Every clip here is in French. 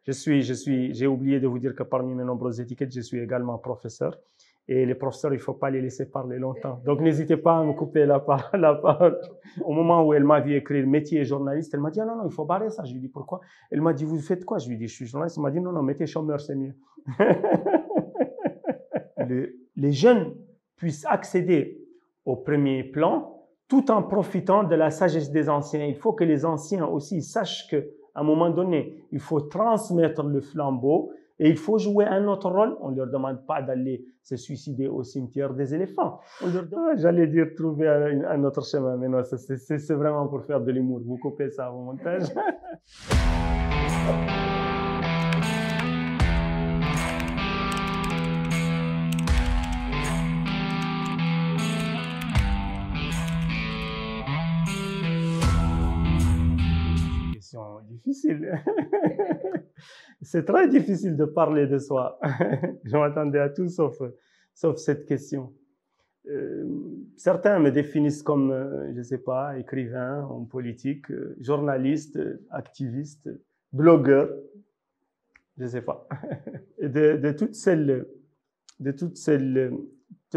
J'ai oublié de vous dire que parmi mes nombreuses étiquettes, je suis également professeur. Et les professeurs, il ne faut pas les laisser parler longtemps. Donc, n'hésitez pas à me couper la parole. Au moment où elle m'a vu écrire métier journaliste, elle m'a dit, ah non, non, il faut barrer ça. Je lui ai dit, pourquoi? Elle m'a dit, vous faites quoi? Je lui ai dit, je suis journaliste. Elle m'a dit, non, non, mettez chômeur, c'est mieux. Les jeunes puissent accéder au premier plan tout en profitant de la sagesse des anciens. Il faut que les anciens aussi sachent qu'à un moment donné, il faut transmettre le flambeau et il faut jouer un autre rôle. On ne leur demande pas d'aller se suicider au cimetière des éléphants. J'allais dire trouver un autre chemin, mais non, c'est vraiment pour faire de l'humour. Vous coupez ça au montage. Difficile. C'est très difficile de parler de soi. Je m'attendais à tout sauf cette question. Certains me définissent comme, je ne sais pas, écrivain, homme politique, journaliste, activiste, blogueur, je ne sais pas. Et de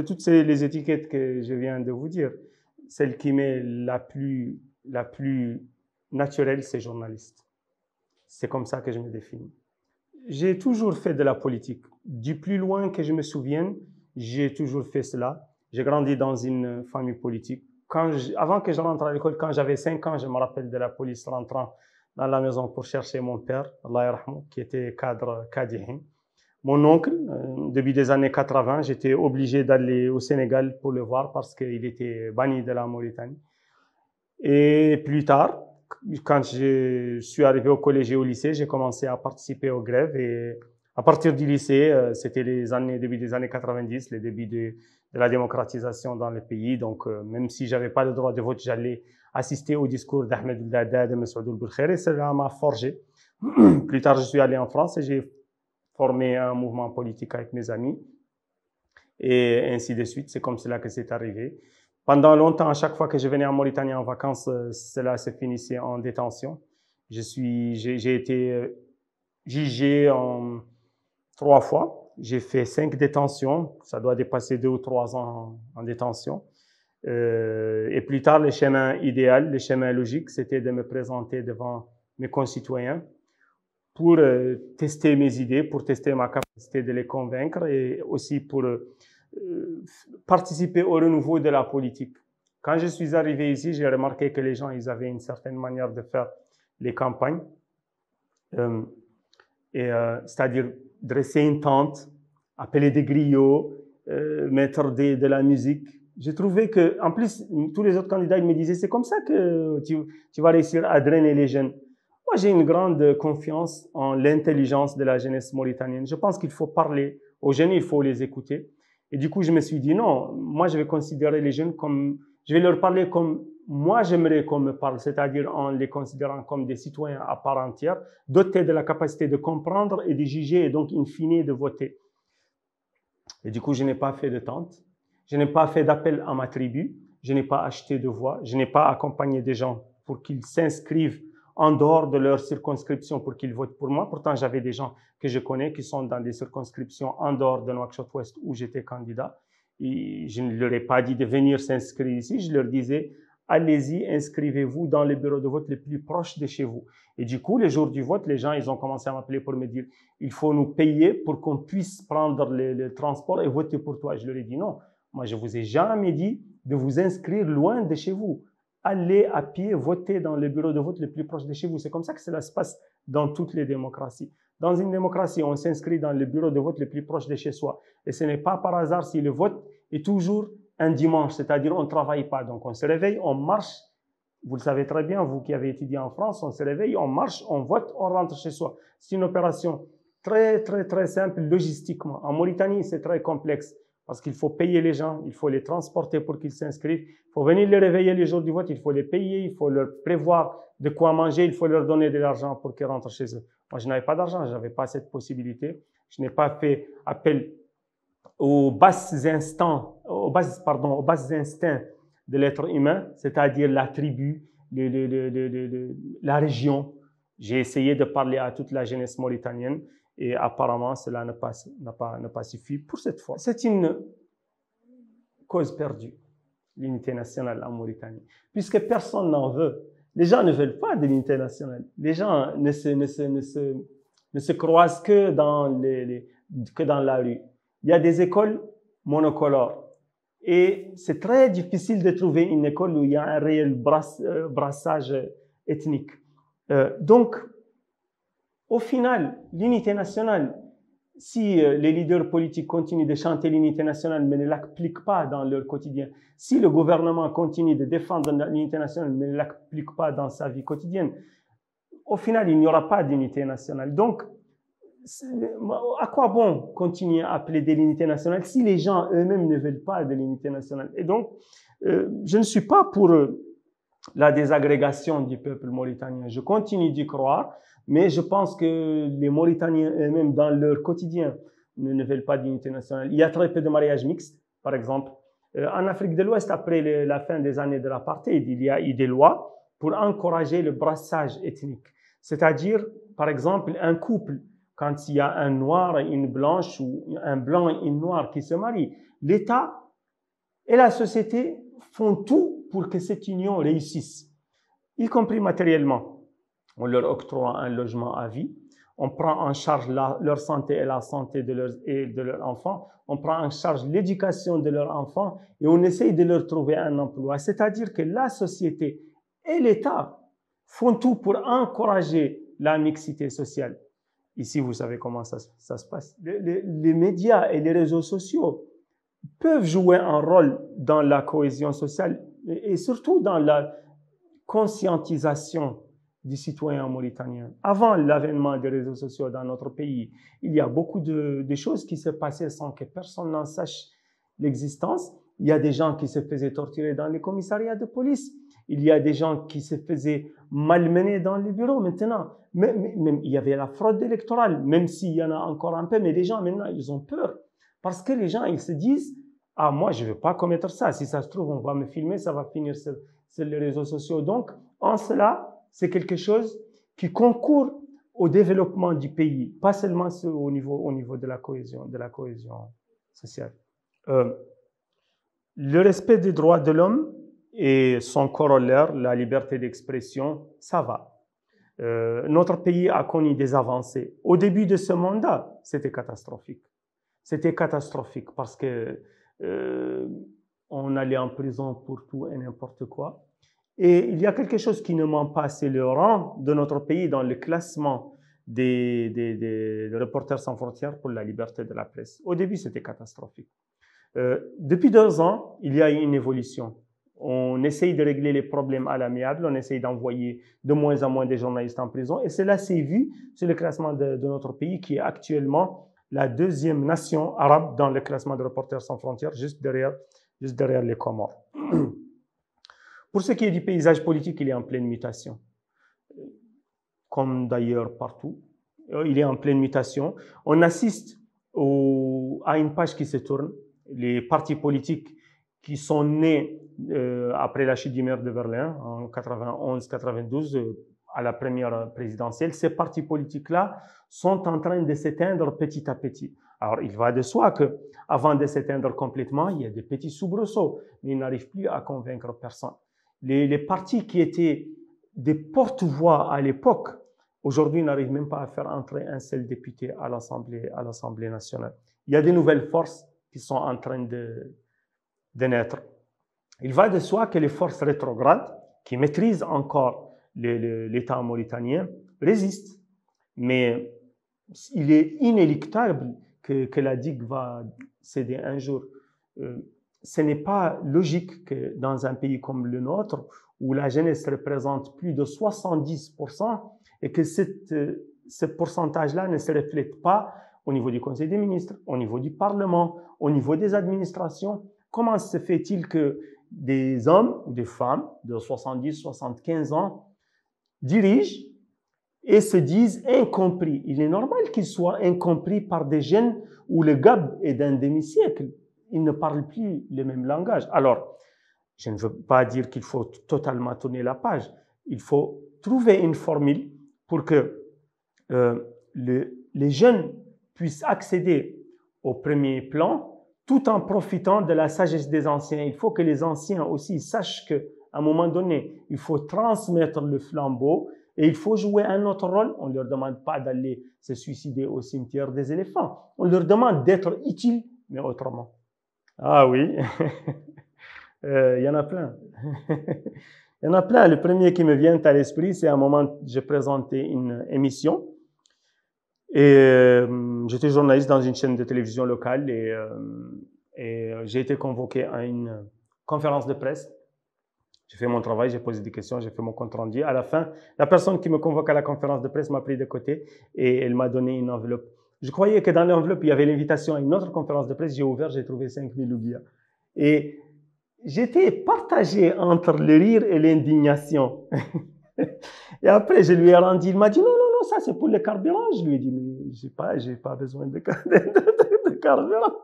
toutes les étiquettes que je viens de vous dire, celle qui m'est la plus naturelle, c'est journaliste. C'est comme ça que je me définis. J'ai toujours fait de la politique. Du plus loin que je me souvienne, j'ai toujours fait cela. J'ai grandi dans une famille politique. Avant que je rentre à l'école, quand j'avais 5 ans, je me rappelle de la police rentrant dans la maison pour chercher mon père, Allah yarhamou, qui était cadre Kadihin. Mon oncle, depuis des années 80, j'étais obligé d'aller au Sénégal pour le voir parce qu'il était banni de la Mauritanie. Et plus tard, quand je suis arrivé au collège et au lycée, j'ai commencé à participer aux grèves. Et à partir du lycée, c'était début des années 90, le début de la démocratisation dans le pays. Donc, même si j'avais pas le droit de vote, j'allais assister au discours d'Ahmed El-Dada, de Massoud El-Boulkhair, et cela m'a forgé. Plus tard, je suis allé en France et j'ai formé un mouvement politique avec mes amis. Et ainsi de suite. C'est comme cela que c'est arrivé. Pendant longtemps, à chaque fois que je venais en Mauritanie en vacances, cela se finissait en détention. J'ai été jugé 3 fois. J'ai fait 5 détentions. Ça doit dépasser 2 ou 3 ans en détention. Et plus tard, le chemin idéal, le chemin logique, c'était de me présenter devant mes concitoyens pour tester mes idées, pour tester ma capacité de les convaincre et aussi pour participer au renouveau de la politique. Quand je suis arrivé ici, j'ai remarqué que les gens, ils avaient une certaine manière de faire les campagnes, c'est-à-dire dresser une tente, appeler des griots, mettre de la musique. J'ai trouvé que, en plus, tous les autres candidats, ils me disaient, c'est comme ça que tu vas réussir à drainer les jeunes. Moi, j'ai une grande confiance en l'intelligence de la jeunesse mauritanienne. Je pense qu'il faut parler aux jeunes, il faut les écouter. Et du coup, je me suis dit, non, moi, je vais considérer les jeunes je vais leur parler comme moi, j'aimerais qu'on me parle, c'est-à-dire en les considérant comme des citoyens à part entière, dotés de la capacité de comprendre et de juger, et donc, in fine, de voter. Et du coup, je n'ai pas fait de tente, je n'ai pas fait d'appel à ma tribu, je n'ai pas acheté de voix, je n'ai pas accompagné des gens pour qu'ils s'inscrivent en dehors de leur circonscription pour qu'ils votent pour moi. Pourtant, j'avais des gens que je connais qui sont dans des circonscriptions en dehors de Nouakchott-Ouest où j'étais candidat. Et je ne leur ai pas dit de venir s'inscrire ici. Je leur disais, allez-y, inscrivez-vous dans les bureaux de vote les plus proches de chez vous. Et du coup, les jours du vote, les gens, ils ont commencé à m'appeler pour me dire, il faut nous payer pour qu'on puisse prendre le transport et voter pour toi. Je leur ai dit, non, moi, je vous ai jamais dit de vous inscrire loin de chez vous. Allez à pied, voter dans le bureau de vote le plus proche de chez vous. C'est comme ça que cela se passe dans toutes les démocraties. Dans une démocratie, on s'inscrit dans le bureau de vote le plus proche de chez soi. Et ce n'est pas par hasard si le vote est toujours un dimanche, c'est-à-dire on ne travaille pas. Donc on se réveille, on marche. Vous le savez très bien, vous qui avez étudié en France, on se réveille, on marche, on vote, on rentre chez soi. C'est une opération très, très, très simple logistiquement. En Mauritanie, c'est très complexe. Parce qu'il faut payer les gens, il faut les transporter pour qu'ils s'inscrivent, il faut venir les réveiller les jours du vote, il faut les payer, il faut leur prévoir de quoi manger, il faut leur donner de l'argent pour qu'ils rentrent chez eux. Moi, je n'avais pas d'argent, je n'avais pas cette possibilité. Je n'ai pas fait appel aux bases instincts de l'être humain, c'est-à-dire la tribu, la région, J'ai essayé de parler à toute la jeunesse mauritanienne et apparemment cela n'a pas suffi pour cette fois. C'est une cause perdue, l'unité nationale en Mauritanie, puisque personne n'en veut. Les gens ne veulent pas de l'unité nationale. Les gens ne se croisent que dans la rue. Il y a des écoles monocolores. Et c'est très difficile de trouver une école où il y a un réel brassage ethnique. Donc, au final, l'unité nationale, si les leaders politiques continuent de chanter l'unité nationale mais ne l'appliquent pas dans leur quotidien, si le gouvernement continue de défendre l'unité nationale mais ne l'applique pas dans sa vie quotidienne, au final, il n'y aura pas d'unité nationale. Donc, à quoi bon continuer à plaider l'unité nationale si les gens eux-mêmes ne veulent pas de l'unité nationale? Et donc, je ne suis pas pour la désagrégation du peuple mauritanien. Je continue d'y croire, mais je pense que les Mauritaniens eux-mêmes, dans leur quotidien, ne veulent pas d'unité nationale. Il y a très peu de mariages mixtes, par exemple. En Afrique de l'Ouest, après la fin des années de l'apartheid, il y a eu des lois pour encourager le brassage ethnique. C'est-à-dire, par exemple, un couple, quand il y a un noir et une blanche ou un blanc et une noire qui se marient, l'État et la société font tout pour que cette union réussisse, y compris matériellement. On leur octroie un logement à vie, on prend en charge leur santé et la santé de leurs enfants, on prend en charge l'éducation de leurs enfants et on essaye de leur trouver un emploi. C'est-à-dire que la société et l'État font tout pour encourager la mixité sociale. Ici, vous savez comment ça se passe. Les médias et les réseaux sociaux peuvent jouer un rôle dans la cohésion sociale et surtout dans la conscientisation du citoyen mauritanien. Avant l'avènement des réseaux sociaux dans notre pays, il y a beaucoup de choses qui se passaient sans que personne n'en sache l'existence. Il y a des gens qui se faisaient torturer dans les commissariats de police. Il y a des gens qui se faisaient malmener dans les bureaux maintenant. Même, il y avait la fraude électorale, même s'il y en a encore un peu, mais les gens maintenant, ils ont peur. Parce que les gens, ils se disent, ah, moi, je ne veux pas commettre ça. Si ça se trouve, on va me filmer, ça va finir sur les réseaux sociaux. Donc, en cela, c'est quelque chose qui concourt au développement du pays, pas seulement au niveau de la cohésion sociale. Le respect des droits de l'homme et son corollaire, la liberté d'expression, ça va. Notre pays a connu des avancées. Au début de ce mandat, c'était catastrophique. C'était catastrophique parce que on allait en prison pour tout et n'importe quoi. Et il y a quelque chose qui ne ment pas, c'est le rang de notre pays dans le classement des Reporters sans frontières pour la liberté de la presse. Au début, c'était catastrophique. Depuis 2 ans, il y a eu une évolution. On essaye de régler les problèmes à l'amiable, on essaye d'envoyer de moins en moins de journalistes en prison. Et cela s'est vu sur le classement de notre pays, qui est actuellement la 2e nation arabe dans le classement de Reporters sans frontières, juste derrière les Comores. Pour ce qui est du paysage politique, il est en pleine mutation, comme d'ailleurs partout. Il est en pleine mutation. On assiste à une page qui se tourne. Les partis politiques qui sont nés après la chute du mur de Berlin en 91-92, à la première présidentielle, ces partis politiques-là sont en train de s'éteindre petit à petit. Alors, il va de soi qu'avant de s'éteindre complètement, il y a des petits soubresauts, mais ils n'arrivent plus à convaincre personne. Les partis qui étaient des porte-voix à l'époque, aujourd'hui n'arrivent même pas à faire entrer un seul député à l'Assemblée nationale. Il y a des nouvelles forces qui sont en train de naître. Il va de soi que les forces rétrogrades, qui maîtrisent encore l'État mauritanien, résistent. Mais il est inéluctable que la digue va céder un jour. Ce n'est pas logique que dans un pays comme le nôtre, où la jeunesse représente plus de 70%, et que ce pourcentage-là ne se reflète pas au niveau du Conseil des ministres, au niveau du Parlement, au niveau des administrations. Comment se fait-il que des hommes ou des femmes de 70-75 ans dirigent et se disent incompris? Il est normal qu'ils soient incompris par des jeunes où le gap est d'un demi-siècle. Ils ne parlent plus le même langage. Alors, je ne veux pas dire qu'il faut totalement tourner la page. Il faut trouver une formule pour que les jeunes puissent accéder au premier plan tout en profitant de la sagesse des anciens. Il faut que les anciens aussi sachent qu'à un moment donné, il faut transmettre le flambeau et il faut jouer un autre rôle. On ne leur demande pas d'aller se suicider au cimetière des éléphants. On leur demande d'être utiles, mais autrement. Ah oui, il y en a plein. Il y en a plein. Le premier qui me vient à l'esprit, c'est à un moment, j'ai présenté une émission et j'étais journaliste dans une chaîne de télévision locale et j'ai été convoqué à une conférence de presse. J'ai fait mon travail, j'ai posé des questions, j'ai fait mon compte rendu. À la fin, la personne qui me convoque à la conférence de presse m'a pris de côté et elle m'a donné une enveloppe. Je croyais que dans l'enveloppe, il y avait l'invitation à une autre conférence de presse. J'ai ouvert, j'ai trouvé 5000 oublias. Et j'étais partagé entre le rire et l'indignation. Et après, je lui ai rendu, il m'a dit, non, non, non, ça c'est pour le carburant. Je lui ai dit, mais j'ai pas besoin de carburant.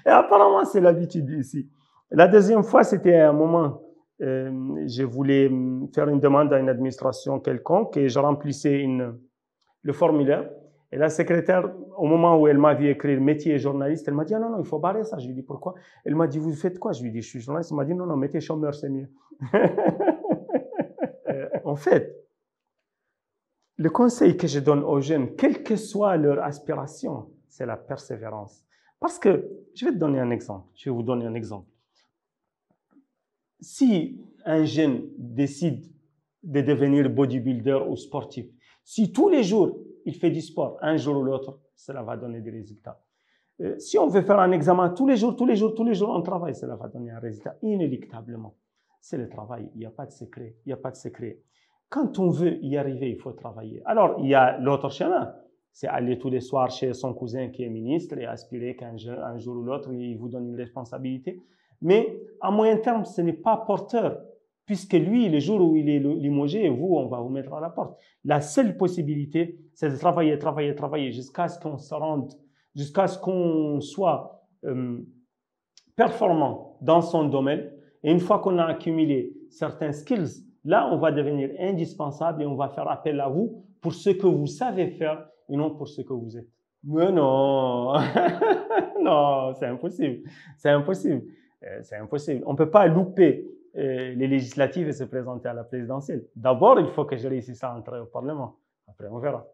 Et apparemment, c'est l'habitude ici. La deuxième fois, c'était à un moment, je voulais faire une demande à une administration quelconque et je remplissais le formulaire. Et la secrétaire, au moment où elle m'a vu écrire métier journaliste, elle m'a dit, ah non, non, il faut barrer ça. Je lui ai dit, pourquoi? Elle m'a dit, vous faites quoi? Je lui ai dit, je suis journaliste. Elle m'a dit, non, non, mettez chômeur, c'est mieux. En fait, le conseil que je donne aux jeunes, quelle que soit leur aspiration, c'est la persévérance. Parce que, je vais te donner un exemple. Je vais vous donner un exemple. Si un jeune décide de devenir bodybuilder ou sportif, si tous les jours il fait du sport, un jour ou l'autre, cela va donner des résultats. Si on veut faire un examen tous les jours, on travaille, cela va donner un résultat inéluctablement. C'est le travail, il n'y a pas de secret, il n'y a pas de secret. Quand on veut y arriver, il faut travailler. Alors, il y a l'autre chemin, c'est aller tous les soirs chez son cousin qui est ministre et aspirer qu'un jour ou l'autre, il vous donne une responsabilité. Mais à moyen terme, ce n'est pas porteur, puisque lui, le jour où il est limogé, vous, on va vous mettre à la porte. La seule possibilité, c'est de travailler, travailler, travailler, jusqu'à ce qu'on se rende, jusqu'à ce qu'on soit performant dans son domaine. Et une fois qu'on a accumulé certains skills, là, on va devenir indispensable et on va faire appel à vous pour ce que vous savez faire et non pour ce que vous êtes. Mais non, non, c'est impossible, c'est impossible. C'est impossible. On ne peut pas louper les législatives et se présenter à la présidentielle. D'abord, il faut que je réussisse à entrer au Parlement. Après, on verra.